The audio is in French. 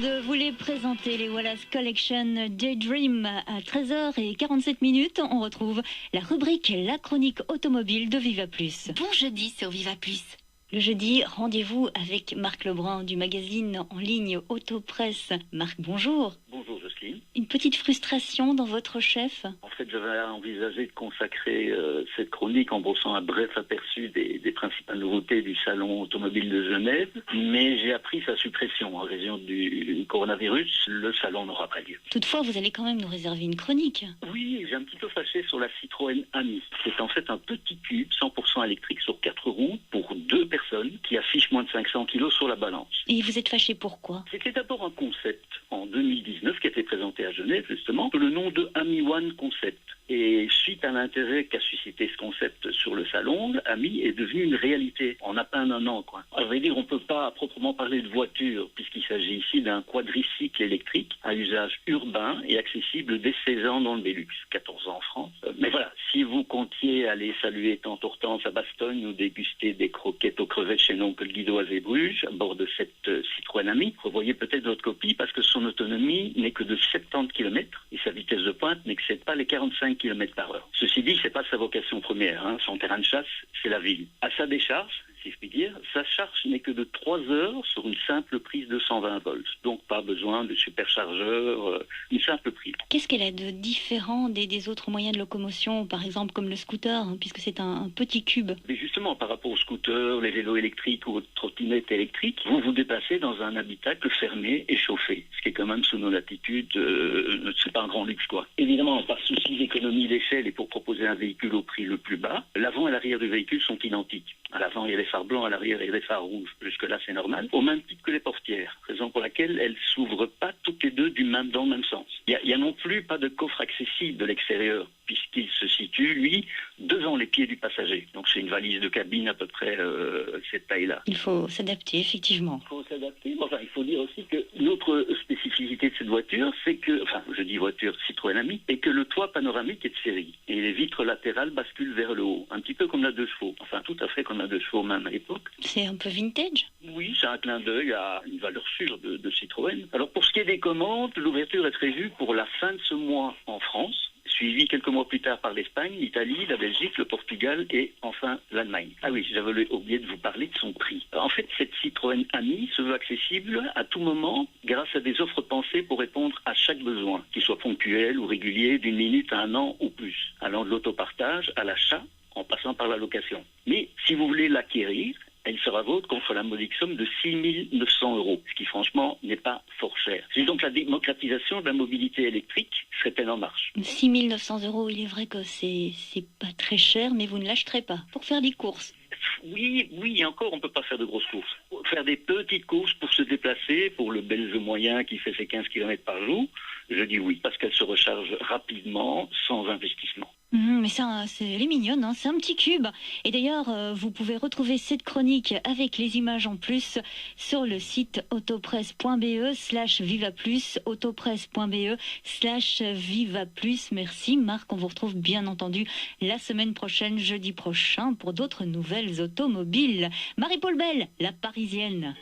De vous les présenter, les Wallace Collection Daydream à 13h47. On retrouve la rubrique La chronique automobile de Viva Plus. Bon jeudi sur Viva Plus. Le jeudi, rendez-vous avec Marc Lebrun du magazine en ligne Autopresse. Marc, bonjour. Bonjour Jocelyne. Une petite frustration dans votre chef? En fait, j'avais envisagé de consacrer cette chronique en brossant un bref aperçu des principales nouveautés du salon automobile de Genève, mais j'ai appris sa suppression en raison du coronavirus. Le salon n'aura pas lieu. Toutefois, vous allez quand même nous réserver une chronique. Oui, j'ai un petit peu fâché sur la Citroën Ami. C'est en fait un petit cube 100% électrique sur 4 roues pour 2 personnes qui affiche moins de 500 kg sur la balance. Et vous êtes fâché pourquoi? C'était d'abord un concept en 2019 qui a été présenté à Genève justement, sous le nom de Ami One Concept. Et suite à l'intérêt qu'a suscité ce concept sur le salon, Ami est devenu une réalité en à peine un an, quoi. À vrai dire, on ne peut pas à proprement parler de voiture, puisqu'il s'agit ici d'un quadricycle électrique à usage urbain et accessible dès 16 ans dans le Benelux, 14 ans en France. Mais voilà, si vous comptiez aller saluer Tante Hortense à Bastogne ou déguster des croquettes aux crevettes chez l'oncle Guido à Zeebrugge, à bord de cette Citroën Ami, revoyez peut-être votre copie parce que son autonomie n'est que de 70 km et sa vitesse de pointe n'excède pas les 45 km/h. Ceci dit, c'est pas sa vocation première, hein. Son terrain de chasse, c'est la ville. À sa décharge, si je puis dire, sa charge n'est que de 3 heures sur une simple prise de 120 volts. Donc pas besoin de superchargeur, une simple prise. Qu'est-ce qu'elle a de différent des autres moyens de locomotion, par exemple comme le scooter, hein, puisque c'est un petit cube? Mais justement, par rapport aux scooters, les vélos électriques ou aux trottinettes électriques, vous vous déplacez dans un habitacle fermé et chauffé, ce qui est quand même sous nos latitudes, c'est pas un grand luxe, quoi. Évidemment, par souci d'économie d'échelle et pour proposer un véhicule au prix le plus bas, l'avant et l'arrière du véhicule sont identiques. À l'avant, il y a les phares blancs, à l'arrière, il y a les phares rouges. Jusque-là, c'est normal. Au même titre que les portières. Raison pour laquelle elles s'ouvrent pas toutes les deux dans le même sens. Il y a non plus pas de coffre accessible de l'extérieur, puisqu'il se situe, lui, devant les pieds du passager. Donc c'est une valise de cabine à peu près cette taille-là. Il faut s'adapter, effectivement. Il faut s'adapter. Enfin, il faut dire aussi que l'autre spécificité de cette voiture, c'est que, enfin, je dis voiture Citroën Ami, est que le toit panoramique est de série. Et les vitres latérales basculent vers le haut. Un petit peu comme la 2 chevaux. Enfin, tout à fait comme la 2 chevaux même à l'époque. C'est un peu vintage? Oui, c'est un clin d'œil à une valeur sûre de Citroën. Alors, pour ce qui est des commandes, l'ouverture est prévue pour la fin de ce mois en France, suivi quelques mois plus tard par l'Espagne, l'Italie, la Belgique, le Portugal et enfin l'Allemagne. Ah oui, j'avais oublié de vous parler de son prix. En fait, cette Citroën Ami se veut accessible à tout moment grâce à des offres pensées pour répondre à chaque besoin, qu'il soit ponctuel ou régulier, d'une minute à un an ou plus, allant de l'autopartage à l'achat en passant par la location. Mais si vous voulez l'acquérir, elle sera vôtre contre la modique somme de 6 900 €, ce qui franchement n'est pas fort cher. C'est donc la démocratisation de la mobilité électrique serait-elle en marche. 6 900 €, il est vrai que c'est pas très cher, mais vous ne l'achèterez pas pour faire des courses. Oui, et encore, on ne peut pas faire de grosses courses. Faire des petites courses pour se déplacer, pour le belge moyen qui fait ses 15 km par jour, je dis oui, parce qu'elle se recharge rapidement, sans investissement. Mais ça, elle est mignonne, hein, c'est un petit cube. Et d'ailleurs, vous pouvez retrouver cette chronique avec les images en plus sur le site autopresse.be/vivaplus, autopresse.be/vivaplus. Merci Marc, on vous retrouve bien entendu la semaine prochaine, jeudi prochain, pour d'autres nouvelles automobiles. Marie-Paul Belle, la Parisienne.